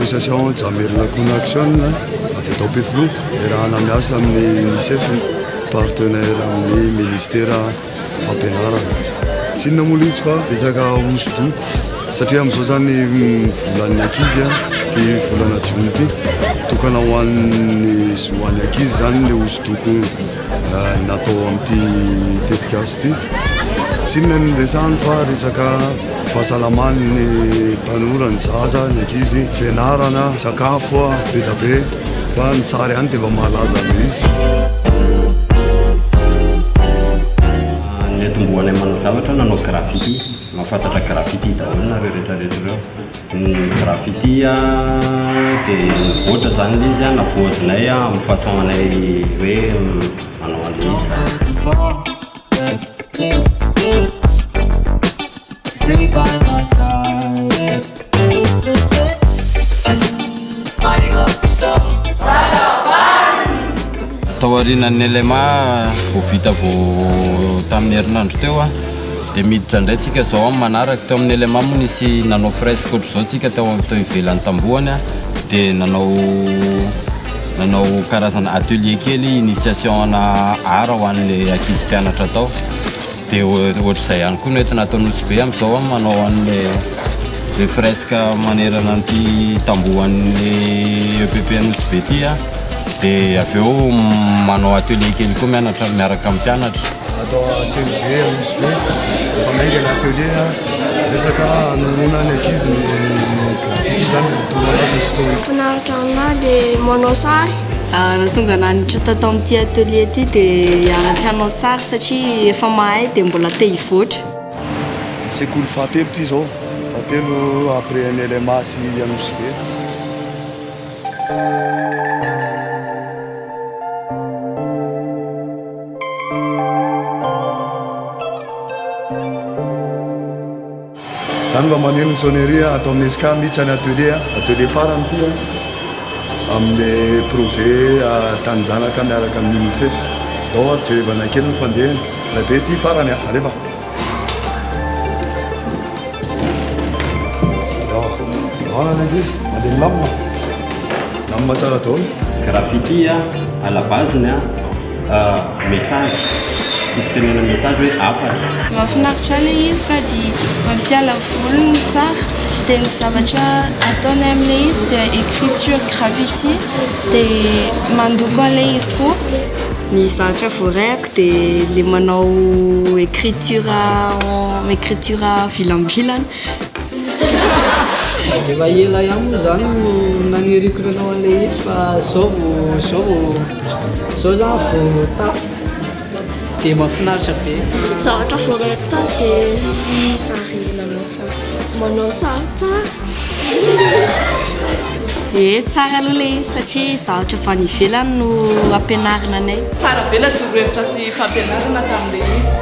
association Jamerina Connection avy atao Peflo raha namiasa amin'ny UNICEF partenaire amin'ny ministère fampianarana. Tsy inona moa izy fa resaka hosodoko satria amin'izao zany volan'ny ankizy ty volana jona ty tokana ho an'ny zoan'ny ankizy zany le hosodoko natao amin'ity tetikasy ty. Tsy inona ny resahany fa resaka fahasalaman'ny tanora ny zaza ny ankizy fianarana sakafo be da be fa ny sary ihany dia efa mahalaza amin'izy. Netombohanay manao zavatra nanao graffiti mahafantatra graffiti daholo nareo rehetrarehetra reo. Ny graffiti dia nivoatra zany ilay izy navoazinay amin'ny façon anay hoe manao an'ilay izy. Tao aorianan'ny LMA vao vita vao tamin'ny herinandro teo dia miditra indray tsika zao amin'ny manaraka. Teo amin'ny LMA moa nisy nanao fresque ohatr'izao tsika teo ivelan'ny tambohany dia nanao karazana atelier kely initiation ana art ho an'ilay ankizy mpianatra tao. Dia ohatr'izay ihany koa no entina ataon'osy be amin'izao manao an'ilay fresque manerana an'ity tambohan'ilay EPP an'osy be ty dia avy eo manao atelier kely koa miaraka amin'ny mpianatra. Atao CEG an'osy be efa maingana atelier resaka hanomona ny ankizy ny graffiti zany tonga story. Finaritra aminahy dia manao sary. Nahatonga nanitra tato amin'ity atelier ty dia hanatra anao sary satria efa mahay dia mbola te hivoatra. Sekoly fahatelo ty zao, fahatelo après ny LMA sy an'osy be. Zany mba maneno ny sonnerie atao amin'ny SK miditra ny atelier farany ty amin'ny projet tanjanaka miaraka amin'ny UNICEF. Dao jerevana kely ny fandehany lehibe ty farany alefa. Ahona izy mandeha milamina tsara daholo. Graffiti à la base message tenena message hoe afatra. Mahafinaritra ilay izy sady mampiala volony tsara dia ny zavatra ataony amin'ilay izy dia écriture graffiti dia mandoko an'ilay izy koa. Ny zavatra voarehako dia le manao écriture vilambilana. Efa ela ihany moa zany no naniriko nanao an'ilay izy fa zao zany vao tafo dia mahafinaritra be. Zavatra voarehako tao dia sary manao sary tsara. Tsara aloha ilay izy satria zavatra avy any ivelany no ampianarina anay. Tsara be ilay torohevitra sy fampianarana tamin'ilay izy.